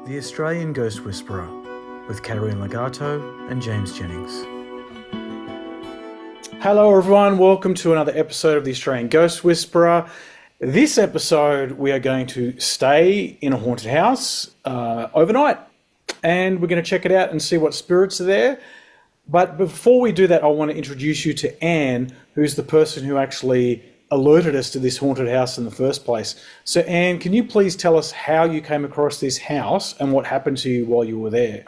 The Australian Ghost Whisperer with Caterina and James Jennings. Hello everyone, welcome to another episode of the Australian Ghost Whisperer. This episode we are going to stay in a haunted house overnight, and we're going to check it out and see what spirits are there. But before we do that, I want to introduce you to Anne, who's the person who actually alerted us to this haunted house in the first place. So Anne, can you please tell us how you came across this house and what happened to you while you were there?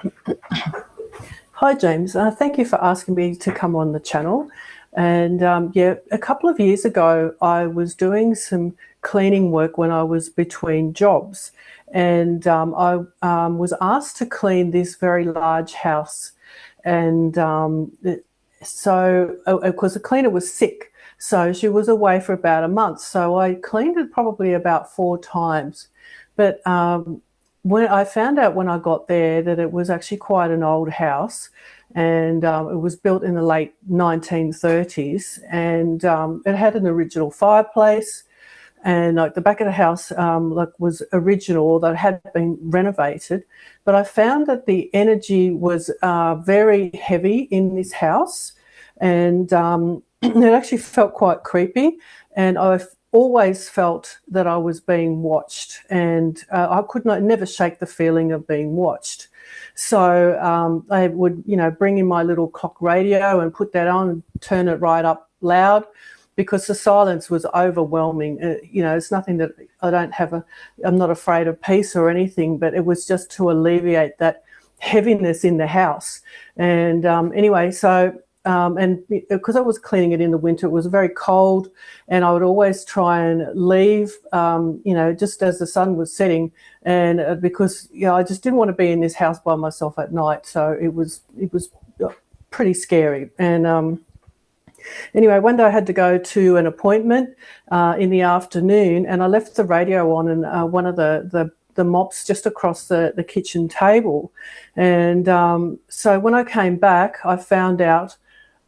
Hi James, thank you for asking me to come on the channel. And a couple of years ago I was doing some cleaning work when I was between jobs, and I was asked to clean this very large house. And so of course the cleaner was sick, so she was away for about a month. So I cleaned it probably about 4 times. But when I found out when I got there that it was actually quite an old house, and it was built in the late 1930s, and it had an original fireplace, and like the back of the house was original, although it had been renovated. But I found that the energy was very heavy in this house, and it actually felt quite creepy, and I've always felt that I was being watched, and I could never shake the feeling of being watched. So I would, bring in my little clock radio and put that on and turn it right up loud, because the silence was overwhelming. It's nothing that I'm not afraid of peace or anything, but it was just to alleviate that heaviness in the house. And anyway, so and because I was cleaning it in the winter, it was very cold, and I would always try and leave, just as the sun was setting, and because I just didn't want to be in this house by myself at night. So it was pretty scary. And anyway, one day I had to go to an appointment in the afternoon, and I left the radio on, and one of the mops just across the kitchen table. And so when I came back,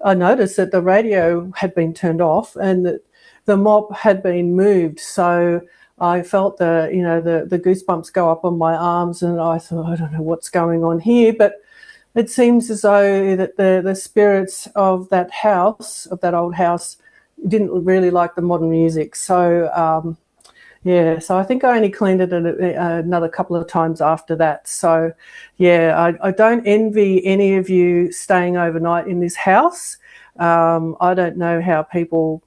I noticed that the radio had been turned off and that the mop had been moved. So I felt the goosebumps go up on my arms, and I thought, I don't know what's going on here. But it seems as though that the spirits of that house, of that old house, didn't really like the modern music. So so I think I only cleaned it another couple of times after that. So, I don't envy any of you staying overnight in this house. I don't know how people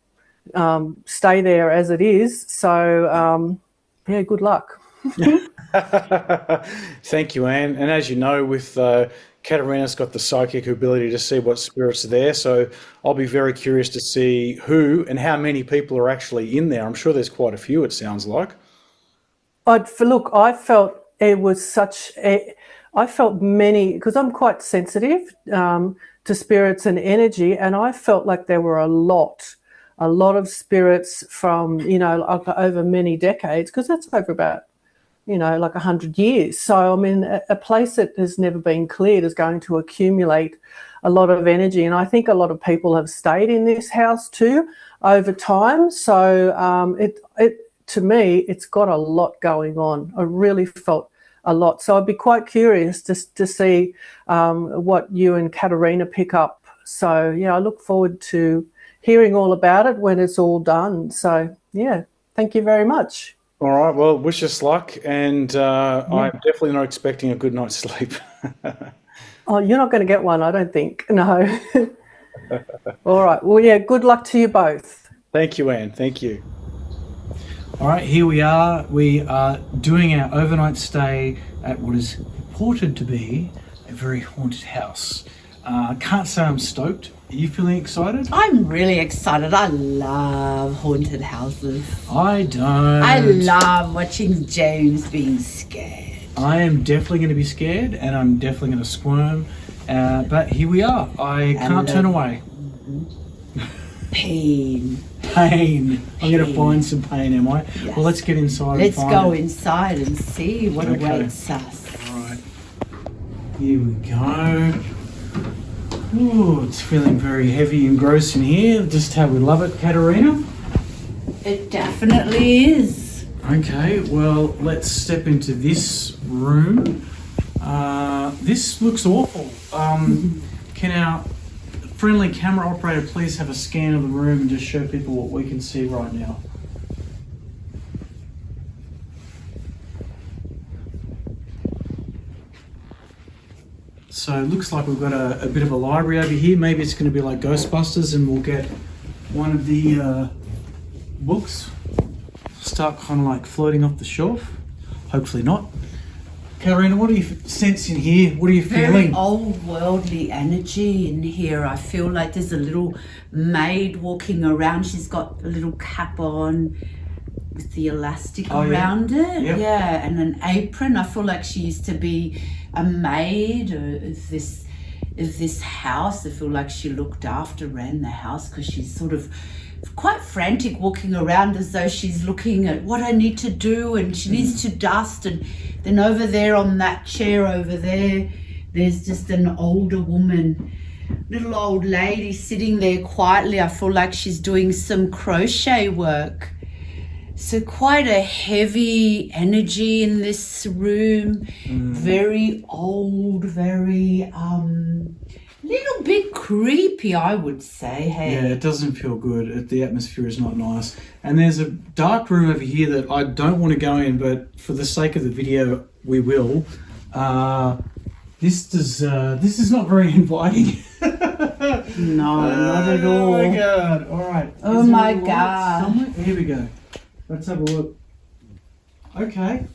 stay there as it is. So, good luck. Thank you, Anne. And as you know, with Caterina's got the psychic ability to see what spirits are there, so I'll be very curious to see who and how many people are actually in there. I'm sure there's quite a few, it sounds like. I felt it was I felt many, because I'm quite sensitive to spirits and energy, and I felt like there were a lot of spirits from, over many decades, because that's over about, 100 years. So, I mean, a place that has never been cleared is going to accumulate a lot of energy. And I think a lot of people have stayed in this house too over time. So to me, it's got a lot going on. I really felt a lot. So I'd be quite curious to see what you and Caterina pick up. So, I look forward to hearing all about it when it's all done. So, thank you very much. All right, well, wish us luck, and I'm definitely not expecting a good night's sleep. Oh, you're not going to get one, I don't think. No. All right. Well, good luck to you both. Thank you, Anne. Thank you. All right, here we are. We are doing our overnight stay at what is reported to be a very haunted house. Can't say I'm stoked. Are you feeling excited? I'm really excited. I love haunted houses. I don't. I love watching James being scared. I am definitely going to be scared, and I'm definitely going to squirm. But here we are. I can't turn away. Pain. I'm going to find some pain, am I? Yes. Well, let's get inside. Let's go inside and see what awaits us. All right. Here we go. Ooh, it's feeling very heavy and gross in here. Just how we love it, Caterina. It definitely is. Okay, well, let's step into this room. This looks awful. Can our friendly camera operator please have a scan of the room and just show people what we can see right now? So it looks like we've got a bit of a library over here. Maybe it's going to be like Ghostbusters and we'll get one of the books start kind of like floating off the shelf. Hopefully not. Caterina, what are you sensing here? What are you Very feeling? old worldly energy in here. I feel like there's a little maid walking around. She's got a little cap on with the elastic around it. Yep. Yeah, and an apron. I feel like she used to be a maid of this house. I feel like she looked after, ran the house, because she's sort of quite frantic walking around as though she's looking at what I need to do, and she needs to dust. And then over there on that chair over there, there's just an older woman, little old lady sitting there quietly. I feel like she's doing some crochet work. So quite a heavy energy in this room. Very old, very little bit creepy, I would say. Hey. Yeah, it doesn't feel good. The atmosphere is not nice. And there's a dark room over here that I don't want to go in, but for the sake of the video, we will. This is not very inviting. No, not at all. Oh my god! All right. Oh Is there my a light God. somewhere? Here we go. Let's have a look. Okay.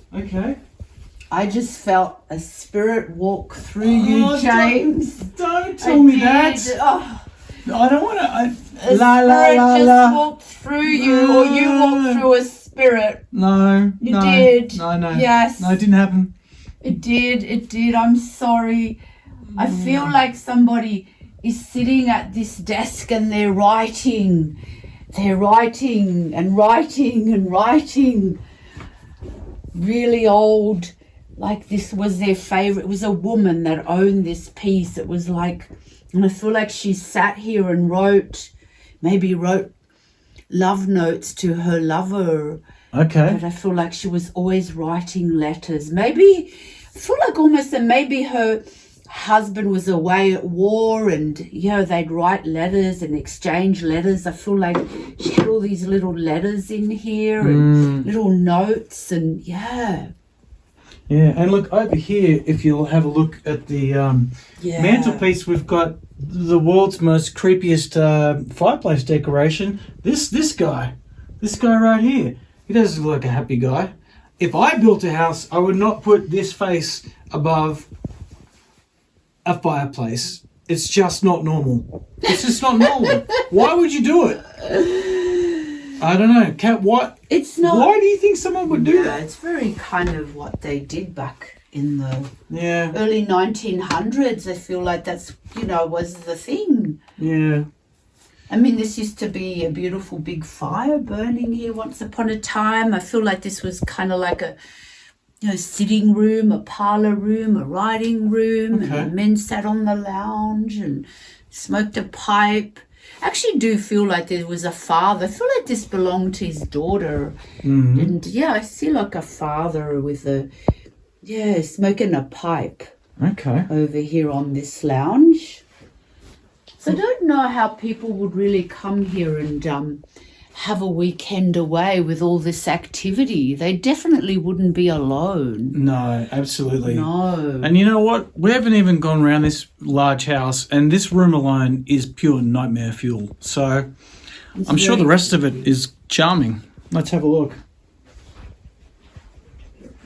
I just felt a spirit walk through you, James. Don't tell me that. Oh, I don't want to. a spirit just walked through you, or you walked through a spirit. No. You did. No. Yes. No, it didn't happen. It did. I'm sorry. I feel like somebody is sitting at this desk and they're writing. They're writing and writing and writing. Really old. Like this was their favorite. It was a woman that owned this piece. It was like, and I feel like she sat here and wrote love notes to her lover. Okay. But I feel like she was always writing letters. Maybe, I feel like almost that maybe her husband was away at war, and they'd write letters and exchange letters. I feel like she had all these little letters in here and little notes, and Yeah, and look over here, if you'll have a look at the mantelpiece, we've got the world's most creepiest fireplace decoration. This guy right here, he doesn't look like a happy guy. If I built a house, I would not put this face above a fireplace. It's just not normal. It's just not normal. Why would you do it? I don't know. Kat, what? it's not. Why do you think someone would do that? It's very kind of what they did back in the Yeah. early 1900s. I feel like that's, was the thing. Yeah. I mean, this used to be a beautiful big fire burning here once upon a time. I feel like this was kind of like a sitting room, a parlor room, a writing room. Okay. And the men sat on the lounge and smoked a pipe. I actually do feel like there was a father. I feel like this belonged to his daughter. Mm-hmm. And I see like a father with smoking a pipe Okay. over here on this lounge. So I don't know how people would really come here and have a weekend away with all this activity. They definitely wouldn't be alone. No, absolutely. No. And you know what? We haven't even gone around this large house, and this room alone is pure nightmare fuel. So I'm sure the rest of it is charming. Let's have a look.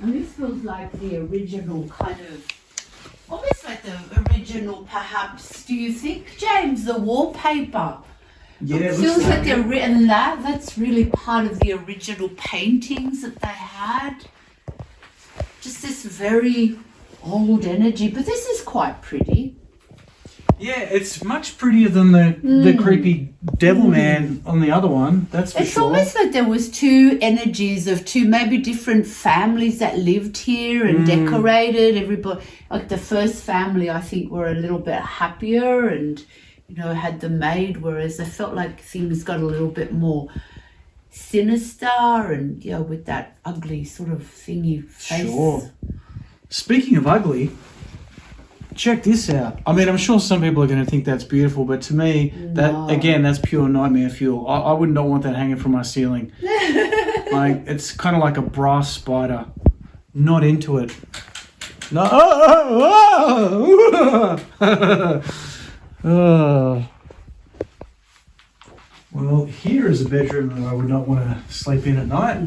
And this feels like the original kind of, almost like the original perhaps, do you think, James, the wallpaper? Yeah, It feels like and that's really part of the original paintings that they had. Just this very old energy, but this is quite pretty. Yeah, it's much prettier than the creepy devil man on the other one. That's for It's sure. almost like there was two energies of two maybe different families that lived here and decorated. Everybody, like the first family, I think, were a little bit happier and had the maid, whereas I felt like things got a little bit more sinister and, with that ugly sort of thingy face. Sure. Speaking of ugly, check this out. I mean, I'm sure some people are going to think that's beautiful, but to me, that's pure nightmare fuel. I would not want that hanging from my ceiling. Like, it's kind of like a brass spider. Not into it. No. Well, here is a bedroom that I would not want to sleep in at night.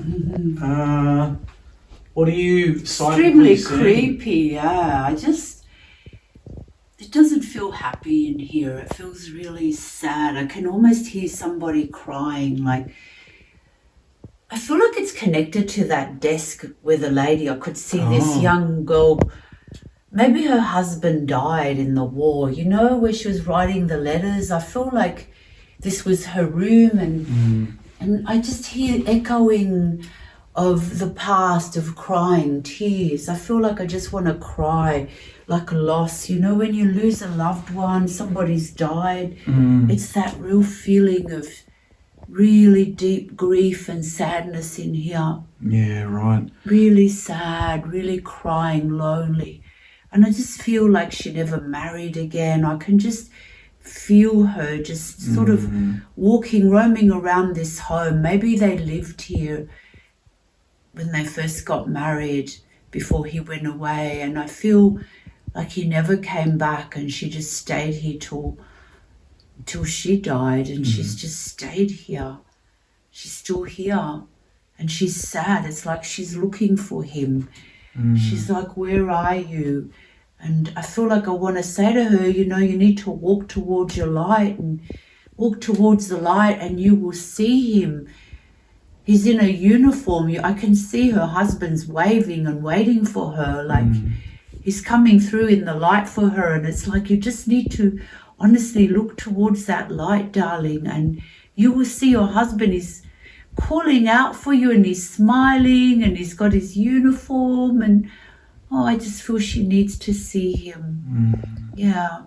What are you extremely creepy, yeah. It doesn't feel happy in here. It feels really sad. I can almost hear somebody crying. Like, I feel like it's connected to that desk where the lady, I could see this young girl. Maybe her husband died in the war, where she was writing the letters. I feel like this was her room, and I just hear echoing of the past, of crying tears. I feel like I just want to cry, like a loss. When you lose a loved one, somebody's died, it's that real feeling of really deep grief and sadness in here. Yeah, right. Really sad, really crying, lonely. And I just feel like she never married again. I can just feel her just sort of roaming around this home. Maybe they lived here when they first got married before he went away. And I feel like he never came back, and she just stayed here till she died, and she's just stayed here. She's still here, and she's sad. It's like she's looking for him. She's like, where are you? And I feel like I want to say to her, you need to walk towards your light, and walk towards the light, and you will see him. He's in a uniform. I can see her husband's waving and waiting for her. Like, he's coming through in the light for her. And it's like, you just need to honestly look towards that light, darling, and you will see your husband is calling out for you, and he's smiling, and he's got his uniform, and I just feel she needs to see him. Yeah.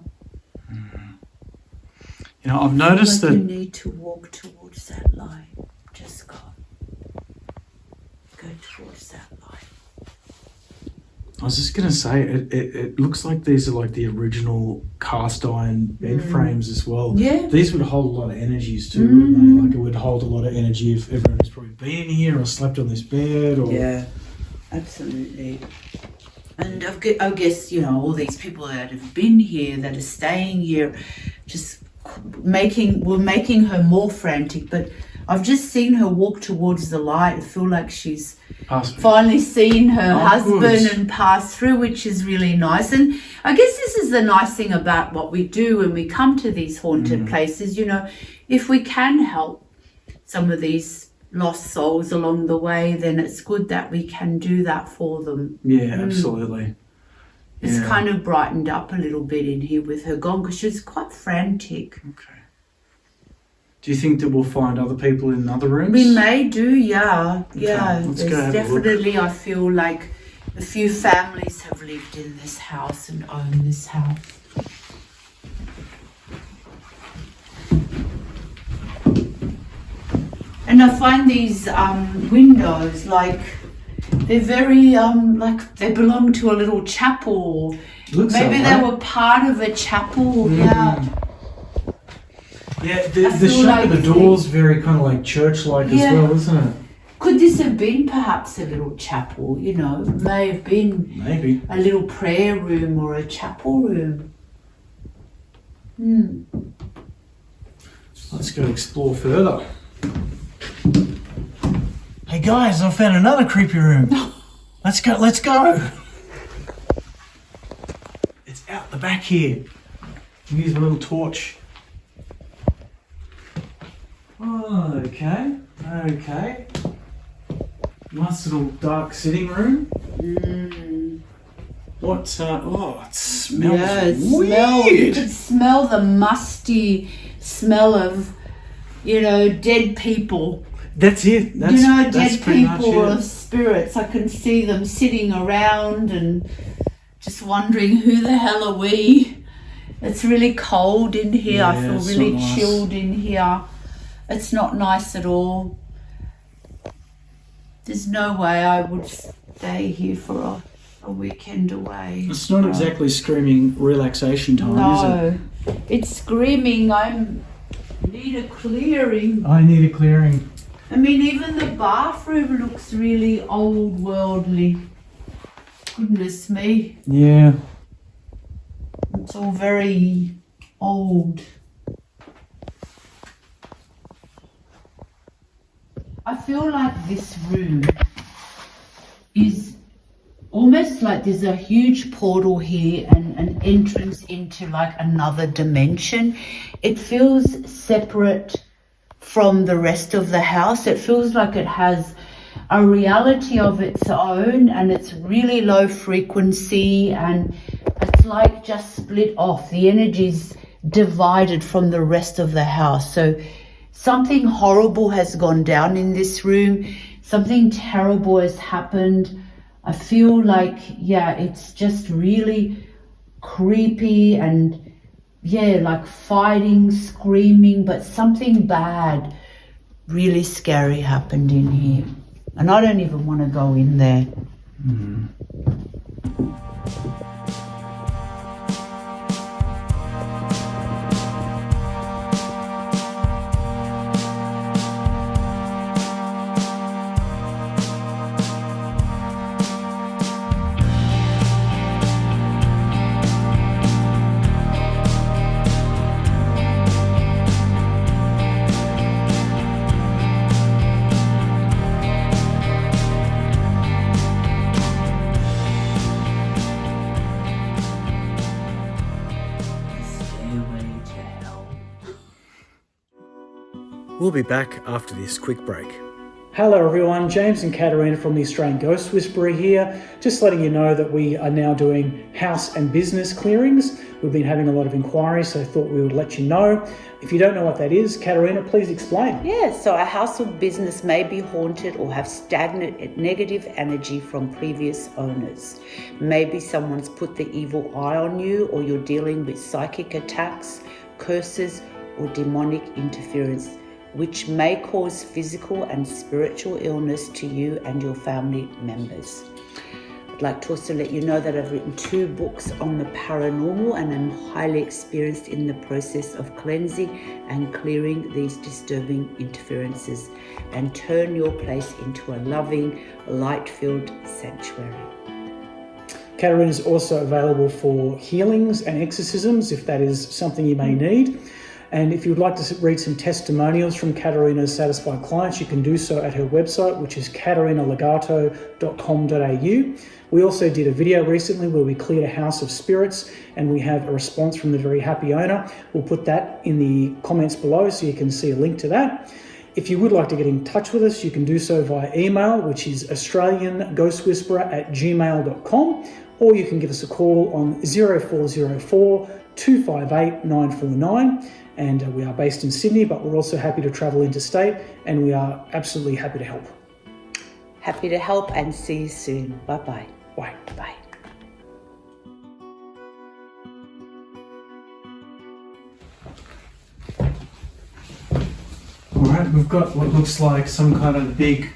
I've noticed that you need to walk towards that light. Just go towards that light. I was just going to say, it looks like these are like the original cast iron bed frames as well. Yeah. These would hold a lot of energies too, wouldn't they? Like, it would hold a lot of energy if everyone has probably been in here or slept on this bed. Or yeah, absolutely. And I guess, all these people that have been here, that are staying here, just making her more frantic. But I've just seen her walk towards the light. I feel like she's finally seen her husband and pass through, which is really nice. And I guess this is the nice thing about what we do when we come to these haunted places. If we can help some of these lost souls along the way, then it's good that we can do that for them. Yeah, absolutely. It's kind of brightened up a little bit in here with her gone, because she was quite frantic. Okay. Do you think that we'll find other people in other rooms? We may do, yeah. Okay, Yeah, let's there's go have a look. definitely, I feel like a few families have lived in this house and own this house. And I find these windows, like, they're very, like they belong to a little chapel. Looks Maybe that they way. were part of a chapel, yeah. Yeah, the shape of the door's very kind of like church-like as well, isn't it? Could this have been perhaps a little chapel, May have been Maybe. a little prayer room or a chapel room. Let's go explore further. Hey guys, I found another creepy room. Let's go. It's out the back here. Use a little torch. Oh, okay. Nice little dark sitting room. What? It smells weird. You could smell the musty smell of, dead people. That's it. That's Dead pretty much people it. or spirits. I can see them sitting around and just wondering, who the hell are we? It's really cold in here. I feel it's really not nice. chilled in here. It's not nice at all. There's no way I would stay here for a weekend away. It's not exactly screaming relaxation time, is it? No, it's screaming, need a clearing. I need a clearing. I mean, even the bathroom looks really old worldly. Goodness me. Yeah. It's all very old. I feel like this room is almost like there's a huge portal here and an entrance into like another dimension. It feels separate from the rest of the house. It feels like it has a reality of its own, and it's really low frequency, and it's like just split off. The energy's divided from the rest of the house. So something horrible has gone down in this room. Something terrible has happened. I feel like, it's just really creepy and, like fighting, screaming, but something bad, really scary happened in here. And I don't even want to go in there. Mm-hmm. We'll be back after this quick break. Hello everyone, James and Caterina from the Australian Ghost Whisperer here. Just letting you know that we are now doing house and business clearings. We've been having a lot of inquiries, so I thought we would let you know. If you don't know what that is, Caterina, please explain. Yeah, so a house or business may be haunted or have stagnant negative energy from previous owners. Maybe someone's put the evil eye on you, or you're dealing with psychic attacks, curses, or demonic interference, which may cause physical and spiritual illness to you and your family members. I'd like to also let you know that I've written 2 books on the paranormal, and I'm highly experienced in the process of cleansing and clearing these disturbing interferences and turn your place into a loving, light-filled sanctuary. Caterina is also available for healings and exorcisms if that is something you may need. And if you would like to read some testimonials from Caterina's satisfied clients, you can do so at her website, which is caterinalegato.com.au. We also did a video recently where we cleared a house of spirits, and we have a response from the very happy owner. We'll put that in the comments below so you can see a link to that. If you would like to get in touch with us, you can do so via email, which is australianghostwhisperer@gmail.com, or you can give us a call on 0404 258 949. And we are based in Sydney, but we're also happy to travel interstate, and we are absolutely happy to help. Happy to help, and see you soon. Bye-bye. Bye. Bye. All right, we've got what looks like some kind of big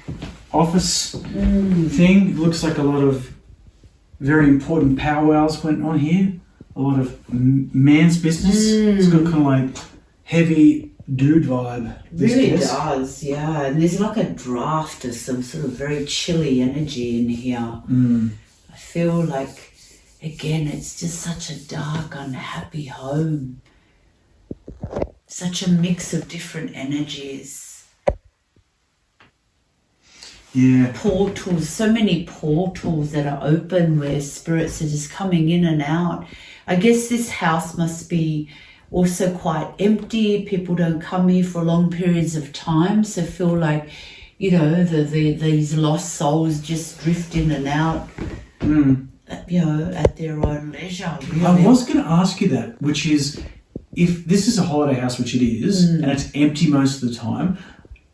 office thing. It looks like a lot of very important powwows went on here. A lot of man's business. It's got kind of like heavy dude vibe. Really does, yeah. And there's like a draft of some sort of very chilly energy in here. I feel like, again, it's just such a dark, unhappy home. Such a mix of different energies. Yeah. Portals, so many portals that are open where spirits are just coming in and out. I guess this house must be also quite empty. People don't come here for long periods of time, so feel like, these lost souls just drift in and out, at their own leisure. Really. I was going to ask you that, which is, if this is a holiday house, which it is, and it's empty most of the time,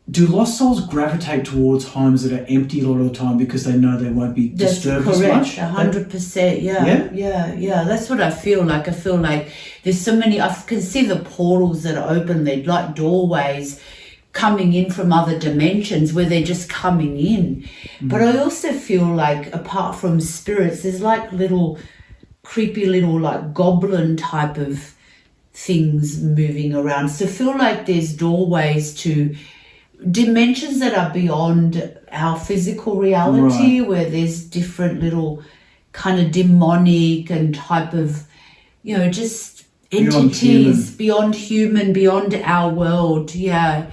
do lost souls gravitate towards homes that are empty a lot of the time because they know they won't be disturbed as much? 100%, yeah. That's what I feel like. I feel like there's so many, I can see the portals that are open, they're like doorways coming in from other dimensions where they're just coming in. But I also feel like apart from spirits, there's like little creepy little like goblin type of things moving around. So I feel like there's doorways to dimensions that are beyond our physical reality, where there's different little kind of demonic and type of, just entities beyond human, beyond our world. Yeah.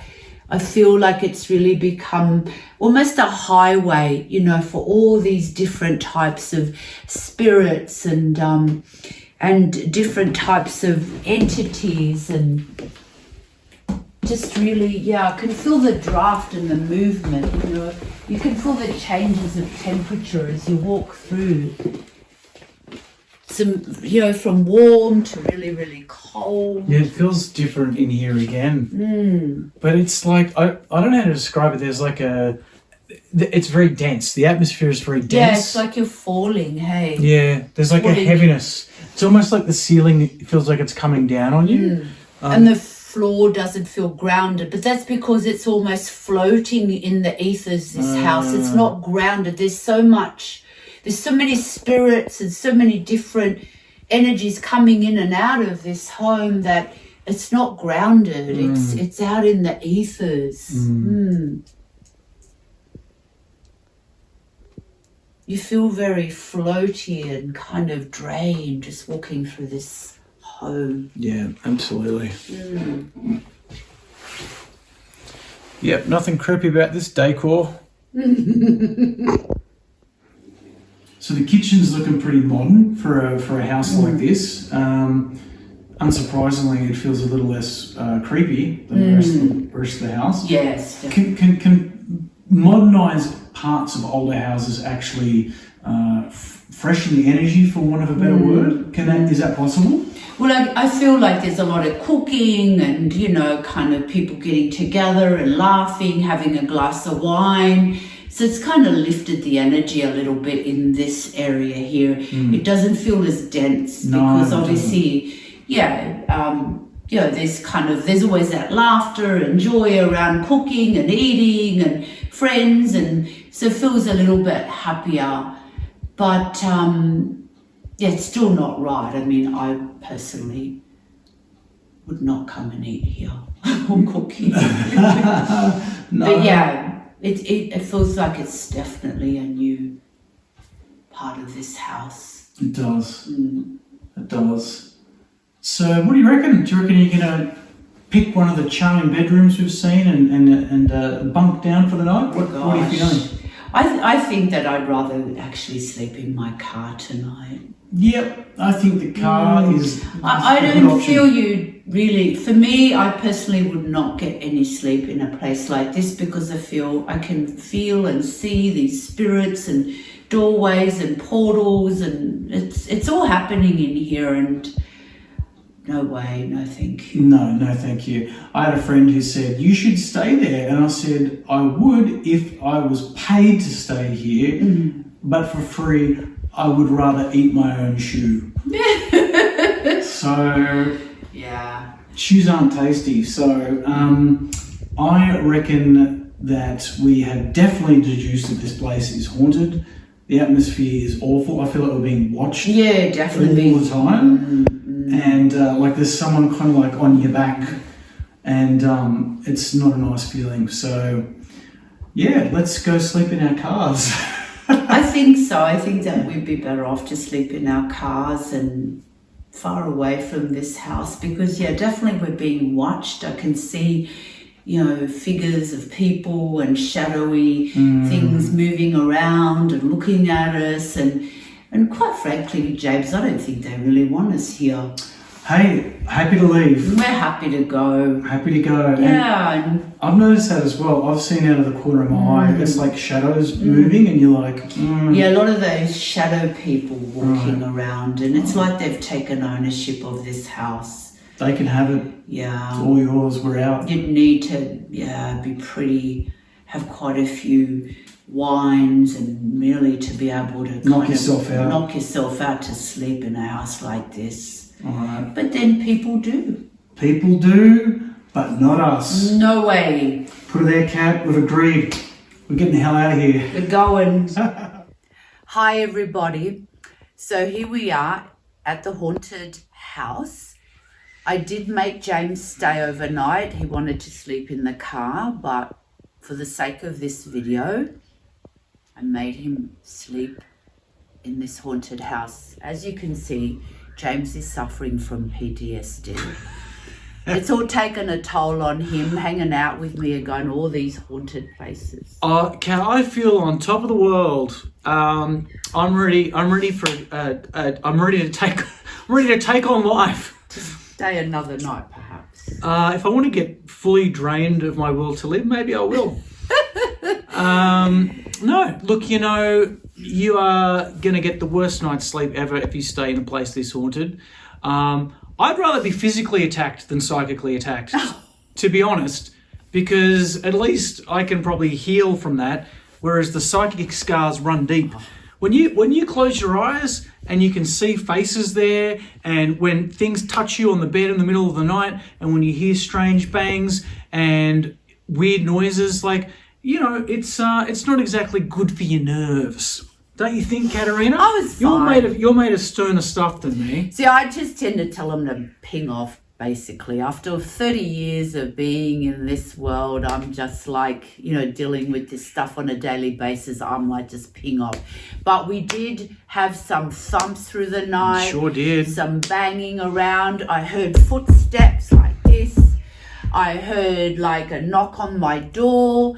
I feel like it's really become almost a highway, for all these different types of spirits and different types of entities, and just really, I can feel the draft and the movement, You can feel the changes of temperature as you walk through. Some, from warm to really, really cold. Yeah, it feels different in here again. But it's like, I don't know how to describe it. There's like it's very dense. The atmosphere is very dense. Yeah, it's like you're falling, hey. Yeah, there's like a heaviness. It's almost like the ceiling feels like it's coming down on you. And the floor doesn't feel grounded, but that's because it's almost floating in the ethers, this house. It's not grounded. There's so many spirits and so many different energies coming in and out of this home that it's not grounded. It's out in the ethers. You feel very floaty and kind of drained just walking through this home. Yeah, absolutely. Yep, nothing creepy about this decor. So the kitchen's looking pretty modern for a house like this. Unsurprisingly, it feels a little less creepy than the rest of the house. Yes. Can modernized parts of older houses actually freshen the energy, for want of a better word? Is that possible? Well, I feel like there's a lot of cooking and, kind of people getting together and laughing, having a glass of wine. So it's kind of lifted the energy a little bit in this area here. It doesn't feel as dense because obviously, there's always that laughter and joy around cooking and eating and friends, and so it feels a little bit happier. But it's still not right. I mean, I personally would not come and eat here or cooking. No. But yeah. It feels like it's definitely a new part of this house. It does. It does. So what do you reckon? Do you reckon you're going to pick one of the charming bedrooms we've seen and bunk down for the night? What are you feeling? I think that I'd rather actually sleep in my car tonight. Yep, I think the car is I don't feel you really. For me, I personally would not get any sleep in a place like this because I can feel and see these spirits and doorways and portals, and it's all happening in here, and no way, no thank you. No thank you. I had a friend who said, you should stay there, and I said, I would if I was paid to stay here, but for free I would rather eat my own shoe. So yeah, shoes aren't tasty. So I reckon that we have definitely deduced that this place is haunted. The atmosphere is awful. I feel like we're being watched. Yeah, definitely all the time. And like there's someone kind of like on your back, and it's not a nice feeling. So yeah, let's go sleep in our cars. I think so. I think that we'd be better off to sleep in our cars and far away from this house, because definitely we're being watched. I can see, figures of people and shadowy things moving around and looking at us, and quite frankly, James, I don't think they really want us here. Hey, happy to leave. We're happy to go. Happy to go. Yeah. And I've noticed that as well. I've seen out of the corner of my eye, it's like shadows moving, and you're like... Yeah, a lot of those shadow people walking around, and it's like they've taken ownership of this house. They can have it. Yeah. It's all yours. We're out. You'd need to, be pretty, have quite a few wines and really to be able to knock yourself out to sleep in a house like this. All right. But then people do. People do. But not us. No way. Put her there, Cat. We've agreed. We're getting the hell out of here. We're going. Hi, everybody. So here we are at the haunted house. I did make James stay overnight. He wanted to sleep in the car, but for the sake of this video, I made him sleep in this haunted house. As you can see, James is suffering from PTSD. It's all taken a toll on him, hanging out with me and going to all these haunted places. Cat, I feel on top of the world. I'm ready to take on life. To stay another night, perhaps. If I want to get fully drained of my will to live, maybe I will. No, look, you know, you are going to get the worst night's sleep ever if you stay in a place this haunted. I'd rather be physically attacked than psychically attacked, to be honest, because at least I can probably heal from that, whereas the psychic scars run deep. When you close your eyes and you can see faces there, and when things touch you on the bed in the middle of the night, and when you hear strange bangs and weird noises, like, you know, it's not exactly good for your nerves. Don't you think, Caterina? I was fine. You're made of sterner stuff than me. See, I just tend to tell them to ping off, basically. After 30 years of being in this world, I'm just like, you know, dealing with this stuff on a daily basis. I'm like, just ping off. But we did have some thumps through the night. Sure did. Some banging around. I heard footsteps like this. I heard like a knock on my door.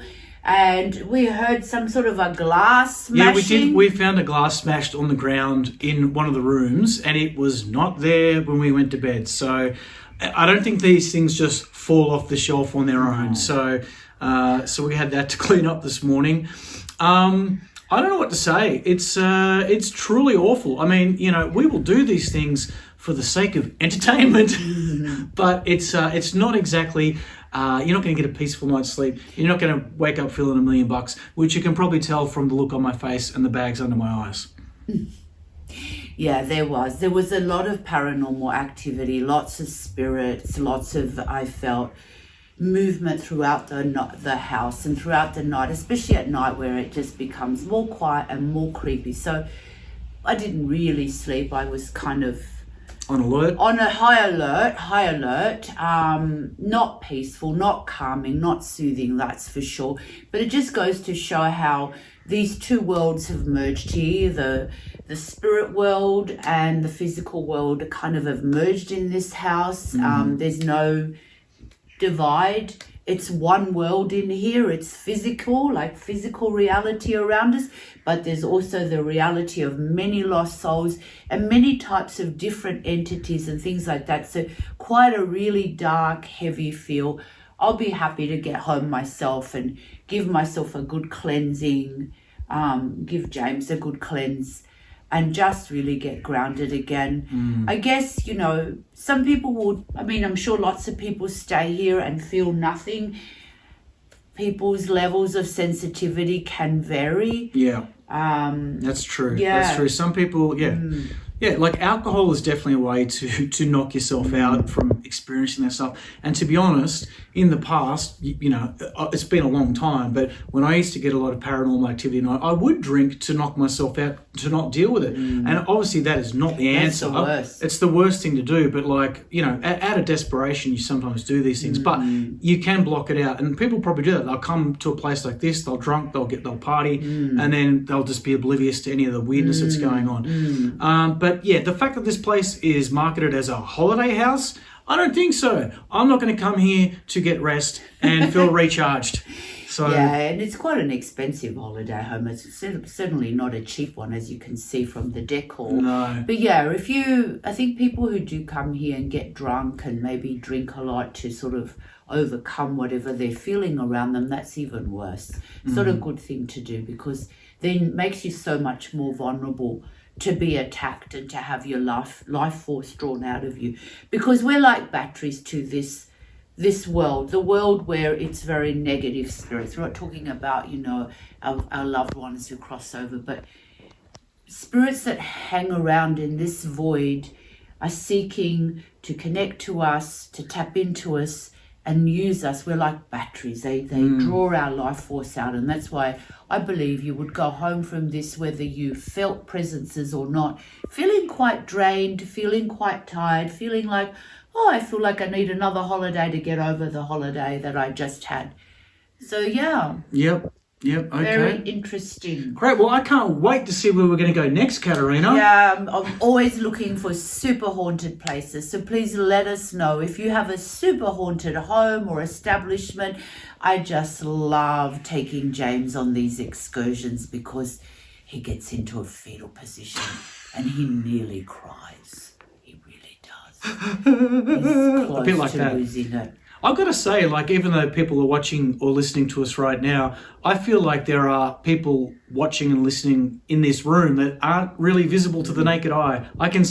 And we heard some sort of a glass smashing. Yeah, we did. We found a glass smashed on the ground in one of the rooms, and it was not there when we went to bed. So I don't think these things just fall off the shelf on their own. So we had that to clean up this morning. I don't know what to say. It's truly awful. I mean, you know, we will do these things for the sake of entertainment, but it's not exactly. You're not going to get a peaceful night's sleep. You're not going to wake up feeling $1 million, which you can probably tell from the look on my face and the bags under my eyes. Yeah, there was a lot of paranormal activity, lots of spirits, I felt movement throughout the house and throughout the night, especially at night where it just becomes more quiet and more creepy. So I didn't really sleep. I was kind of on alert? On a high alert, not peaceful, not calming, not soothing, that's for sure. But it just goes to show how these two worlds have merged here. The spirit world and the physical world kind of have merged in this house. There's no divide. It's one world in here. It's physical, like physical reality around us, but there's also the reality of many lost souls and many types of different entities and things like that. So quite a really dark, heavy feel. I'll be happy to get home myself and give myself a good cleansing, give James a good cleanse, and just really get grounded again. I guess, you know, some people would, I mean, I'm sure lots of people stay here and feel nothing. People's levels of sensitivity can vary. Yeah. That's true. Yeah. That's true. Some people, yeah, like alcohol is definitely a way to knock yourself out from experiencing that stuff. And to be honest, in the past, you know, it's been a long time, but when I used to get a lot of paranormal activity, and I would drink to knock myself out, to not deal with it. And obviously that is not the answer. That's the worst. It's the worst thing to do, but like, you know, out of desperation, you sometimes do these things, but you can block it out. And people probably do that. They'll come to a place like this, they'll drunk, they'll party, and then they'll just be oblivious to any of the weirdness that's going on. But yeah, the fact that this place is marketed as a holiday house, I don't think so. I'm not going to come here to get rest and feel recharged. So yeah, and it's quite an expensive holiday home. It's certainly not a cheap one, as you can see from the decor. No. But yeah, I think people who do come here and get drunk and maybe drink a lot to sort of overcome whatever they're feeling around them, that's even worse. It's not a good thing to do, because then it makes you so much more vulnerable to be attacked and to have your life force drawn out of you, because we're like batteries to this world, the world where it's very negative spirits. We're not talking about, you know, our loved ones who cross over, but spirits that hang around in this void are seeking to connect to us, to tap into us, and use us. We're like batteries. They draw our life force out, and that's why I believe you would go home from this, whether you felt presences or not, feeling quite drained, feeling quite tired, feeling like, oh, I feel like I need another holiday to get over the holiday that I just had. So yeah. Yep. Okay. Very interesting. Great. Well, I can't wait to see where we're going to go next, Caterina. Yeah, I'm always looking for super haunted places. So please let us know if you have a super haunted home or establishment. I just love taking James on these excursions because he gets into a fetal position and he nearly cries. He really does. He's close A bit like to that. losing it. I've got to say, like, even though people are watching or listening to us right now, I feel like there are people watching and listening in this room that aren't really visible to the naked eye. You can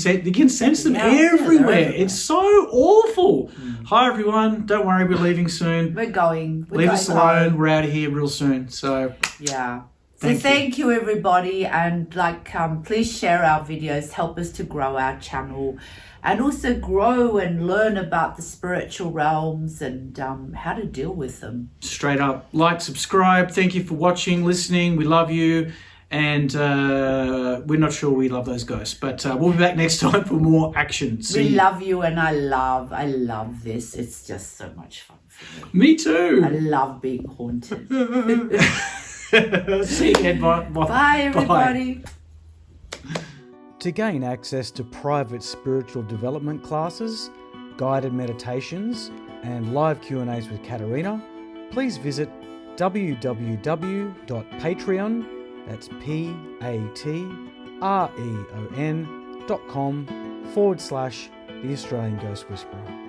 sense them everywhere. It's so awful. Hi, everyone. Don't worry, we're leaving soon. We're going. Leave us alone. We're out of here real soon. So yeah. So thank you everybody, and please share our videos, help us to grow our channel and also grow and learn about the spiritual realms and how to deal with them. Straight up. Like, subscribe. Thank you for watching, listening. We love you. And we're not sure we love those ghosts, but we'll be back next time for more action. We love you, and I love this. It's just so much fun for me. Me too. I love being haunted. See you again. Bye. Bye, everybody. To gain access to private spiritual development classes, guided meditations, and live Q&As with Caterina, please visit www.patreon, that's patreon.com/The Australian Ghost Whisperer.